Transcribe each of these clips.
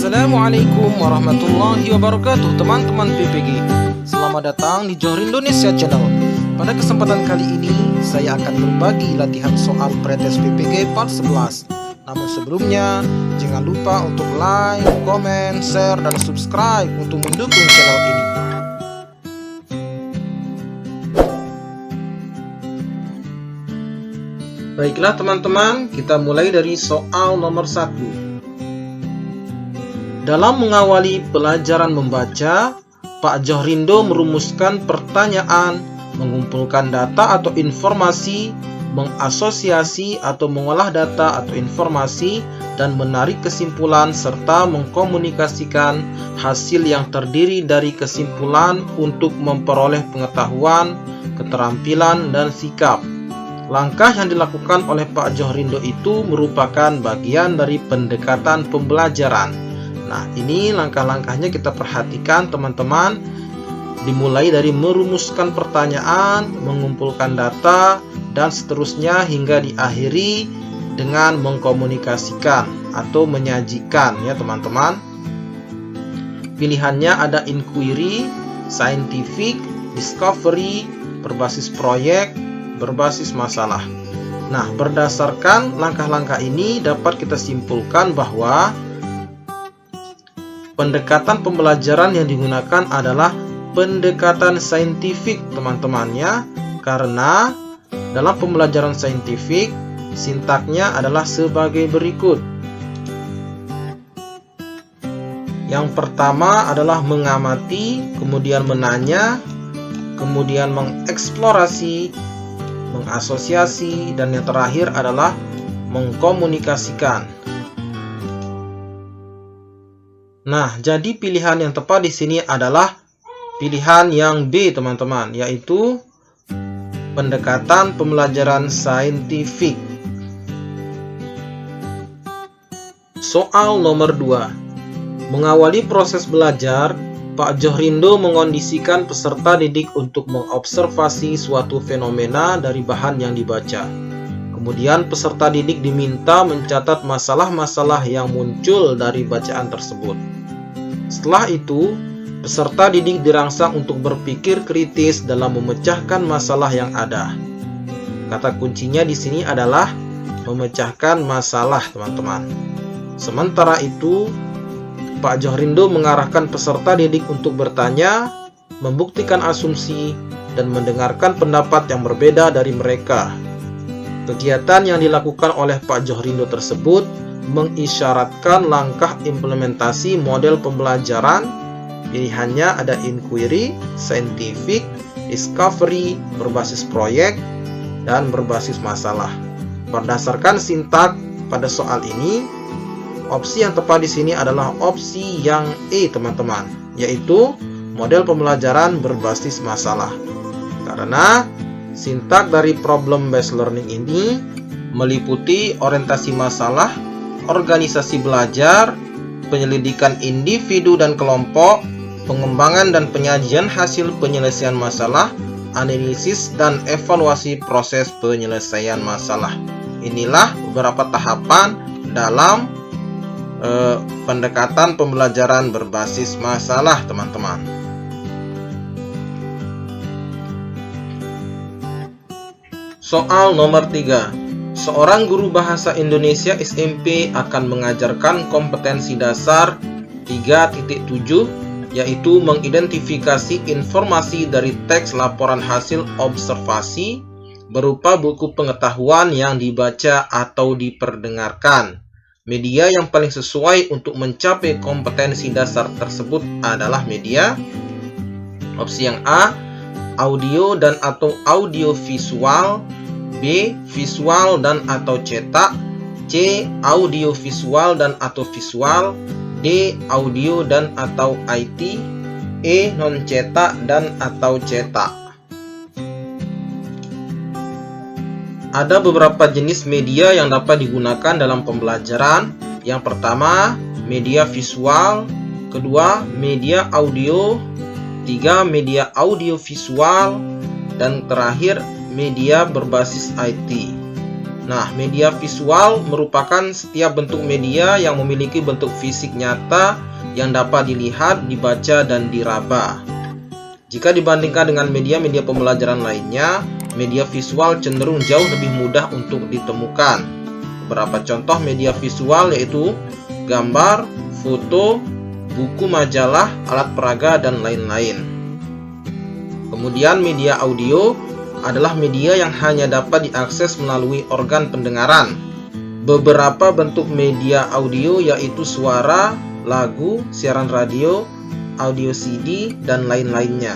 Assalamualaikum warahmatullahi wabarakatuh, teman-teman PPG. Selamat datang di Johor Indonesia Channel. Pada kesempatan kali ini saya akan berbagi latihan soal pretest PPG part 11. Namun sebelumnya jangan lupa untuk like, komen, share, dan subscribe untuk mendukung channel ini. Baiklah teman-teman, kita mulai dari soal nomor 1. Dalam mengawali pelajaran membaca, Pak Johrindo merumuskan pertanyaan, mengumpulkan data atau informasi, mengasosiasi atau mengolah data atau informasi, dan menarik kesimpulan serta mengkomunikasikan hasil yang terdiri dari kesimpulan untuk memperoleh pengetahuan, keterampilan, dan sikap. Langkah yang dilakukan oleh Pak Johrindo itu merupakan bagian dari pendekatan pembelajaran. Nah, ini langkah-langkahnya kita perhatikan teman-teman. Dimulai dari merumuskan pertanyaan, mengumpulkan data, dan seterusnya hingga diakhiri dengan mengkomunikasikan atau menyajikan ya teman-teman. Pilihannya ada inquiry, scientific, discovery, berbasis proyek, berbasis masalah. Nah, berdasarkan langkah-langkah ini dapat kita simpulkan bahwa pendekatan pembelajaran yang digunakan adalah pendekatan saintifik teman-temannya, karena dalam pembelajaran saintifik sintaknya adalah sebagai berikut. Yang pertama adalah mengamati, kemudian menanya, kemudian mengeksplorasi, mengasosiasi, dan yang terakhir adalah mengkomunikasikan. Nah, jadi pilihan yang tepat di sini adalah pilihan yang B, teman-teman, yaitu pendekatan pembelajaran saintifik. Soal nomor 2. Mengawali proses belajar, Pak Johrindo mengondisikan peserta didik untuk mengobservasi suatu fenomena dari bahan yang dibaca. Kemudian peserta didik diminta mencatat masalah-masalah yang muncul dari bacaan tersebut. Setelah itu, peserta didik dirangsang untuk berpikir kritis dalam memecahkan masalah yang ada. Kata kuncinya di sini adalah memecahkan masalah, teman-teman. Sementara itu, Pak Johrindo mengarahkan peserta didik untuk bertanya, membuktikan asumsi, dan mendengarkan pendapat yang berbeda dari mereka. Kegiatan yang dilakukan oleh Pak Johrindo tersebut mengisyaratkan langkah implementasi model pembelajaran. Pilihannya ada inquiry, scientific, discovery, berbasis proyek, dan berbasis masalah. Berdasarkan sintak pada soal ini, opsi yang tepat di sini adalah opsi yang E, teman-teman, yaitu model pembelajaran berbasis masalah. Karena sintak dari problem based learning ini meliputi orientasi masalah, organisasi belajar, penyelidikan individu dan kelompok, pengembangan dan penyajian hasil penyelesaian masalah, analisis dan evaluasi proses penyelesaian masalah. Inilah beberapa tahapan dalam pendekatan pembelajaran berbasis masalah, teman-teman. Soal nomor 3. Seorang guru bahasa Indonesia SMP akan mengajarkan kompetensi dasar 3.7, yaitu mengidentifikasi informasi dari teks laporan hasil observasi berupa buku pengetahuan yang dibaca atau diperdengarkan. Media yang paling sesuai untuk mencapai kompetensi dasar tersebut adalah media. Opsi yang A, audio dan atau audio visual, B, visual dan atau cetak, C, audio visual dan atau visual, D, audio dan atau IT, E, non cetak dan atau cetak. Ada beberapa jenis media yang dapat digunakan dalam pembelajaran. Yang pertama, media visual, kedua, media audio, tiga, media audio visual, dan terakhir, media berbasis IT. Nah, media visual merupakan setiap bentuk media yang memiliki bentuk fisik nyata yang dapat dilihat, dibaca, dan diraba. Jika dibandingkan dengan media-media pembelajaran lainnya, media visual cenderung jauh lebih mudah untuk ditemukan. Beberapa contoh media visual yaitu gambar, foto, buku majalah, alat peraga, dan lain-lain. Kemudian media audio adalah media yang hanya dapat diakses melalui organ pendengaran. Beberapa bentuk media audio yaitu suara, lagu, siaran radio, audio CD, dan lain-lainnya.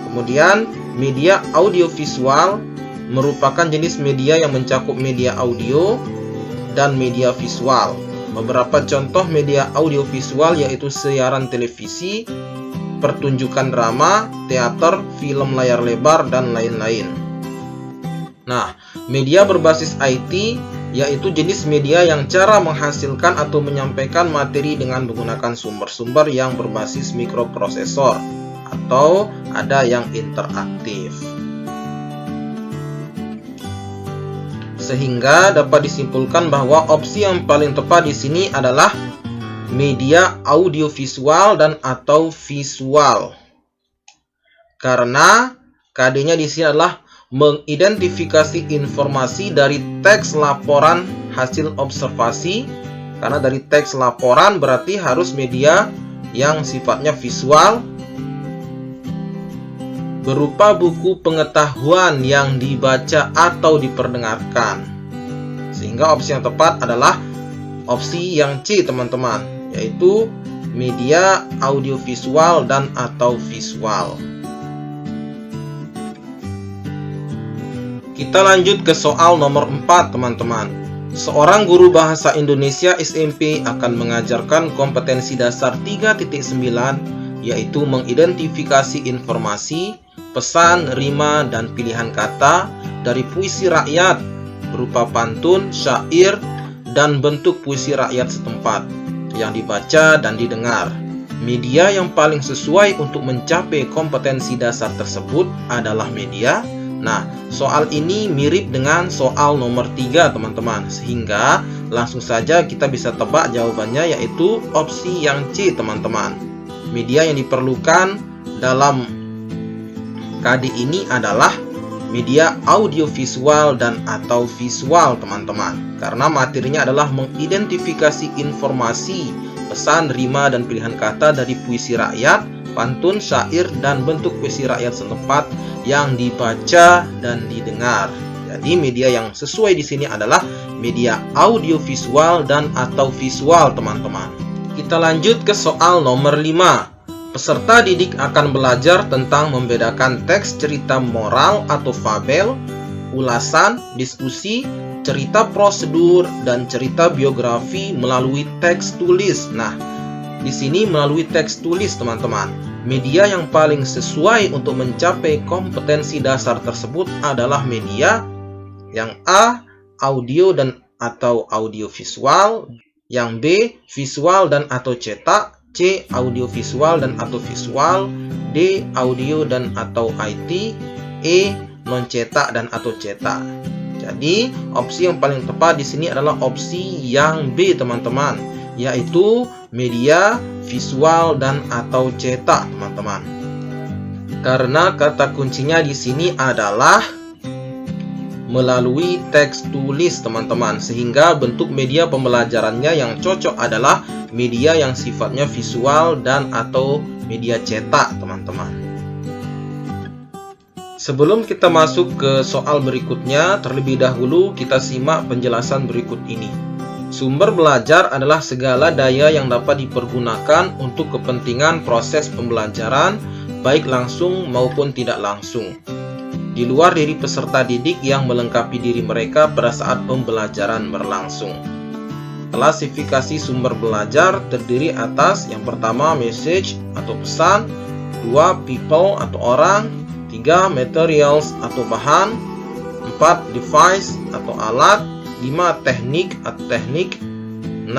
Kemudian, media audiovisual merupakan jenis media yang mencakup media audio dan media visual. Beberapa contoh media audiovisual yaitu siaran televisi, pertunjukan drama, teater, film layar lebar, dan lain-lain. Nah, media berbasis IT yaitu jenis media yang cara menghasilkan atau menyampaikan materi dengan menggunakan sumber-sumber yang berbasis mikroprosesor atau ada yang interaktif. Sehingga dapat disimpulkan bahwa opsi yang paling tepat di sini adalah media audiovisual dan atau visual. Karena KD-nya di sini adalah mengidentifikasi informasi dari teks laporan hasil observasi. Karena dari teks laporan berarti harus media yang sifatnya visual berupa buku pengetahuan yang dibaca atau diperdengarkan. Sehingga opsi yang tepat adalah opsi yang C, teman-teman, yaitu media audiovisual dan atau visual. Kita lanjut ke soal nomor 4, teman-teman. Seorang guru bahasa Indonesia SMP akan mengajarkan kompetensi dasar 3.9, yaitu mengidentifikasi informasi, pesan, rima, dan pilihan kata dari puisi rakyat berupa pantun, syair, dan bentuk puisi rakyat setempat yang dibaca dan didengar. Media yang paling sesuai untuk mencapai kompetensi dasar tersebut adalah media. Nah, soal ini mirip dengan soal nomor 3, teman-teman. Sehingga langsung saja kita bisa tebak jawabannya, yaitu opsi yang C, teman-teman. Media yang diperlukan dalam KD ini adalah media audiovisual dan atau visual, teman-teman. Karena materinya adalah mengidentifikasi informasi, pesan, rima, dan pilihan kata dari puisi rakyat, pantun, syair, dan bentuk puisi rakyat setempat yang dibaca dan didengar. Jadi media yang sesuai di sini adalah media audiovisual dan atau visual, teman-teman. Kita lanjut ke soal nomor 5. Peserta didik akan belajar tentang membedakan teks cerita moral atau fabel, ulasan, diskusi, cerita prosedur, dan cerita biografi melalui teks tulis. Nah, di sini melalui teks tulis, teman-teman. Media yang paling sesuai untuk mencapai kompetensi dasar tersebut adalah media yang A, audio dan atau audiovisual, yang B, visual dan atau cetak, C, audiovisual dan atau visual, D, audio dan atau IT, E, non cetak dan atau cetak. Jadi, opsi yang paling tepat di sini adalah opsi yang B, teman-teman, yaitu media visual dan atau cetak, teman-teman. Karena kata kuncinya di sini adalah melalui teks tulis, teman-teman, sehingga bentuk media pembelajarannya yang cocok adalah media yang sifatnya visual dan atau media cetak, teman-teman. Sebelum kita masuk ke soal berikutnya, terlebih dahulu kita simak penjelasan berikut ini. Sumber belajar adalah segala daya yang dapat dipergunakan untuk kepentingan proses pembelajaran, baik langsung maupun tidak langsung, di luar diri peserta didik yang melengkapi diri mereka pada saat pembelajaran berlangsung. Klasifikasi sumber belajar terdiri atas yang pertama message atau pesan, 2 people atau orang, 3 materials atau bahan, 4 device atau alat, 5 teknik atau teknik, 6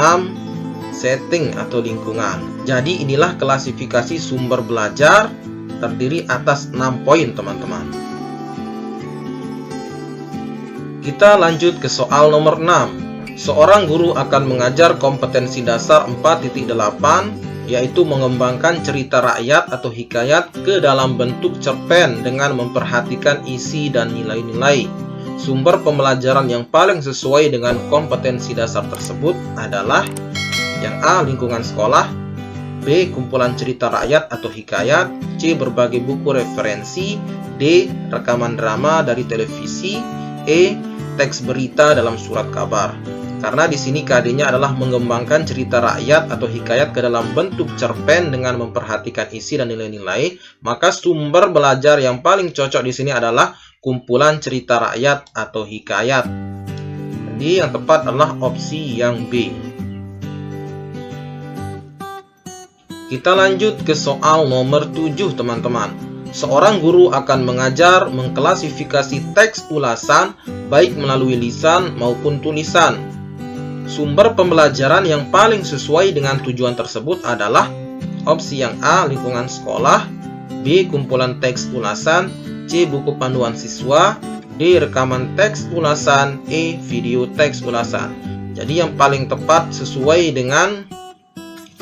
setting atau lingkungan. Jadi inilah klasifikasi sumber belajar terdiri atas 6 poin, teman-teman. Kita lanjut ke soal nomor 6. Seorang guru akan mengajar kompetensi dasar 4.8, yaitu mengembangkan cerita rakyat atau hikayat ke dalam bentuk cerpen dengan memperhatikan isi dan nilai-nilai. Sumber pembelajaran yang paling sesuai dengan kompetensi dasar tersebut adalah yang A. Lingkungan sekolah, B. Kumpulan cerita rakyat atau hikayat, C. Berbagai buku referensi, D. Rekaman drama dari televisi, E. Teks berita dalam surat kabar. Karena di sini KD-nya adalah mengembangkan cerita rakyat atau hikayat ke dalam bentuk cerpen dengan memperhatikan isi dan nilai-nilai, maka sumber belajar yang paling cocok di sini adalah kumpulan cerita rakyat atau hikayat. Jadi yang tepat adalah opsi yang B. Kita lanjut ke soal nomor 7, teman-teman. Seorang guru akan mengajar mengklasifikasi teks ulasan baik melalui lisan maupun tulisan. Sumber pembelajaran yang paling sesuai dengan tujuan tersebut adalah opsi yang A. Lingkungan sekolah, B. Kumpulan teks ulasan, C. Buku panduan siswa, D. Rekaman teks ulasan, E. Video teks ulasan. Jadi yang paling tepat sesuai dengan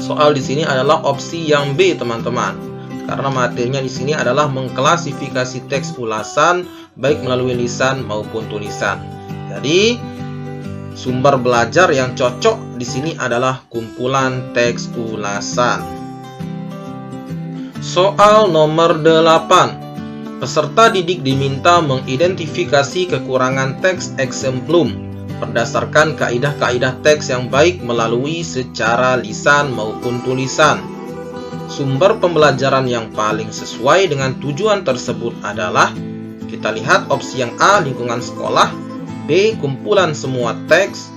soal di sini adalah opsi yang B, teman-teman. Karena materinya di sini adalah mengklasifikasi teks ulasan baik melalui lisan maupun tulisan. Jadi sumber belajar yang cocok di sini adalah kumpulan teks ulasan. Soal nomor 8. Peserta didik diminta mengidentifikasi kekurangan teks exemplum berdasarkan kaidah-kaidah teks yang baik melalui secara lisan maupun tulisan. Sumber pembelajaran yang paling sesuai dengan tujuan tersebut adalah, kita lihat opsi yang A. Lingkungan sekolah, B. Kumpulan semua teks,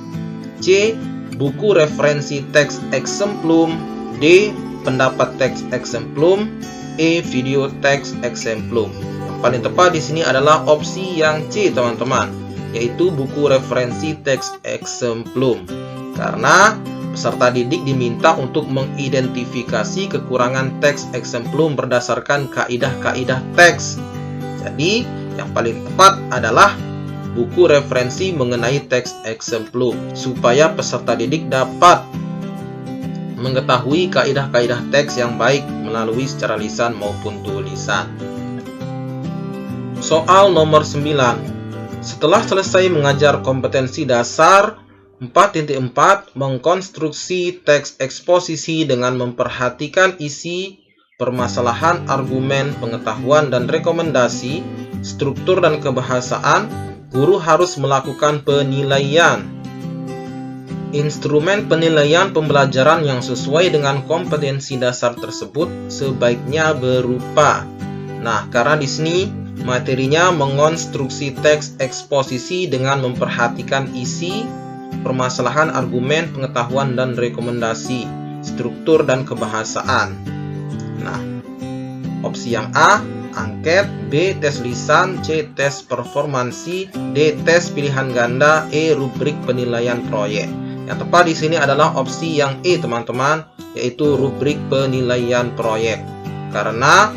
C. Buku referensi teks exemplum, D. Pendapat teks exemplum, E. Video teks exemplum. Yang paling tepat di sini adalah opsi yang C, teman-teman, yaitu buku referensi teks exemplum. Karena peserta didik diminta untuk mengidentifikasi kekurangan teks exemplum berdasarkan kaidah-kaidah teks. Jadi yang paling tepat adalah buku referensi mengenai teks exemplum, supaya peserta didik dapat mengetahui kaidah-kaidah teks yang baik melalui secara lisan maupun tulisan. Soal nomor 9. Setelah selesai mengajar kompetensi dasar 4.4, mengkonstruksi teks eksposisi dengan memperhatikan isi, permasalahan, argumen, pengetahuan, dan rekomendasi, struktur dan kebahasaan, guru harus melakukan penilaian. Instrumen penilaian pembelajaran yang sesuai dengan kompetensi dasar tersebut sebaiknya berupa. Nah, karena di sini materinya mengonstruksi teks eksposisi dengan memperhatikan isi, permasalahan, argumen, pengetahuan, dan rekomendasi, struktur dan kebahasaan. Nah, opsi yang A, angket, B. Tes lisan, C. Tes performansi, D. Tes pilihan ganda, E. Rubrik penilaian proyek. Yang tepat di sini adalah opsi yang E, teman-teman, yaitu rubrik penilaian proyek. Karena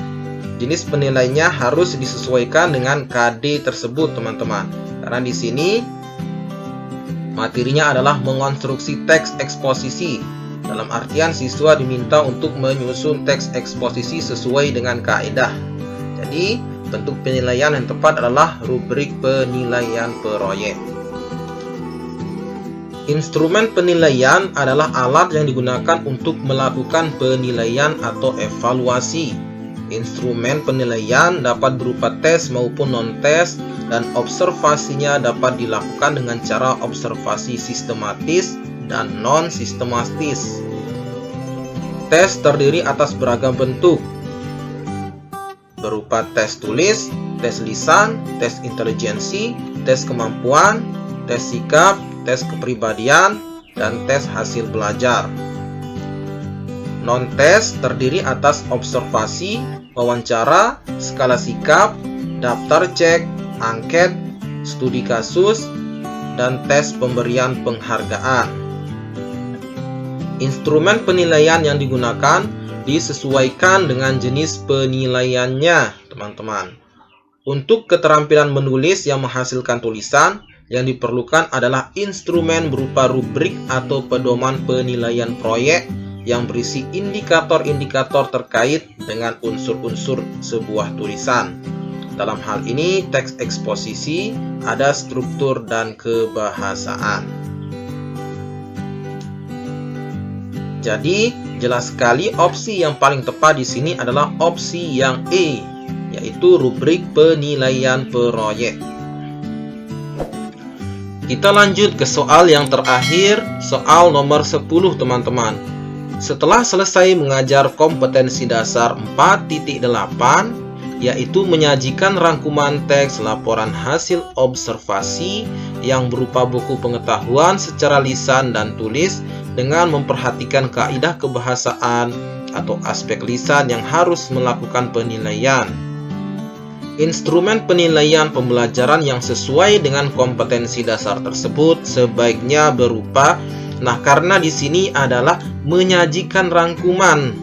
jenis penilaiannya harus disesuaikan dengan KD tersebut, teman-teman. Karena di sini materinya adalah mengonstruksi teks eksposisi. Dalam artian siswa diminta untuk menyusun teks eksposisi sesuai dengan kaidah. Jadi, bentuk penilaian yang tepat adalah rubrik penilaian proyek. Instrumen penilaian adalah alat yang digunakan untuk melakukan penilaian atau evaluasi. Instrumen penilaian dapat berupa tes maupun non-tes, dan observasinya dapat dilakukan dengan cara observasi sistematis dan non-sistematis. Tes terdiri atas beragam bentuk, berupa tes tulis, tes lisan, tes intelijensi, tes kemampuan, tes sikap, tes kepribadian, dan tes hasil belajar. Non-tes terdiri atas observasi, wawancara, skala sikap, daftar cek, angket, studi kasus, dan tes pemberian penghargaan. Instrumen penilaian yang digunakan disesuaikan dengan jenis penilaiannya, teman-teman. Untuk keterampilan menulis yang menghasilkan tulisan, yang diperlukan adalah instrumen berupa rubrik atau pedoman penilaian proyek yang berisi indikator-indikator terkait dengan unsur-unsur sebuah tulisan. Dalam hal ini, teks eksposisi ada struktur dan kebahasaan. Jadi, jelas sekali opsi yang paling tepat di sini adalah opsi yang E, yaitu rubrik penilaian proyek. Kita lanjut ke soal yang terakhir, soal nomor 10 teman-teman. Setelah selesai mengajar kompetensi dasar 4.8, yaitu menyajikan rangkuman teks laporan hasil observasi yang berupa buku pengetahuan secara lisan dan tulis dengan memperhatikan kaidah kebahasaan atau aspek lisan yang harus melakukan penilaian. Instrumen penilaian pembelajaran yang sesuai dengan kompetensi dasar tersebut sebaiknya berupa, karena di sini adalah menyajikan rangkuman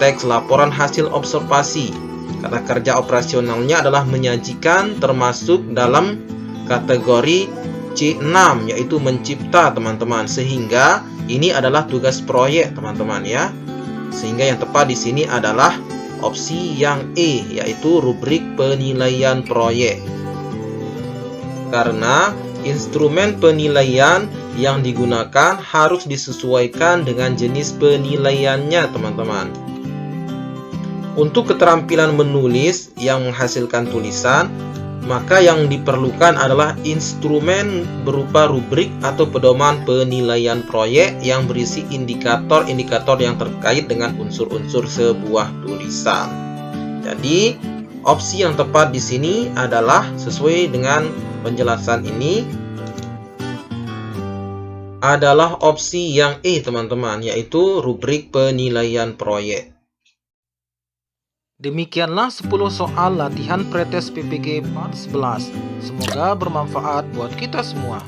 teks laporan hasil observasi. Kata kerja operasionalnya adalah menyajikan, termasuk dalam kategori C6, yaitu mencipta teman-teman. Sehingga ini adalah tugas proyek teman-teman ya. Sehingga yang tepat di sini adalah opsi yang E, yaitu rubrik penilaian proyek. Karena instrumen penilaian yang digunakan harus disesuaikan dengan jenis penilaiannya teman-teman. Untuk keterampilan menulis yang menghasilkan tulisan, maka yang diperlukan adalah instrumen berupa rubrik atau pedoman penilaian proyek yang berisi indikator-indikator yang terkait dengan unsur-unsur sebuah tulisan. Jadi, opsi yang tepat di sini adalah sesuai dengan penjelasan ini adalah opsi yang E teman-teman, yaitu rubrik penilaian proyek. Demikianlah 10 soal latihan pretest PPG part 11. Semoga bermanfaat buat kita semua.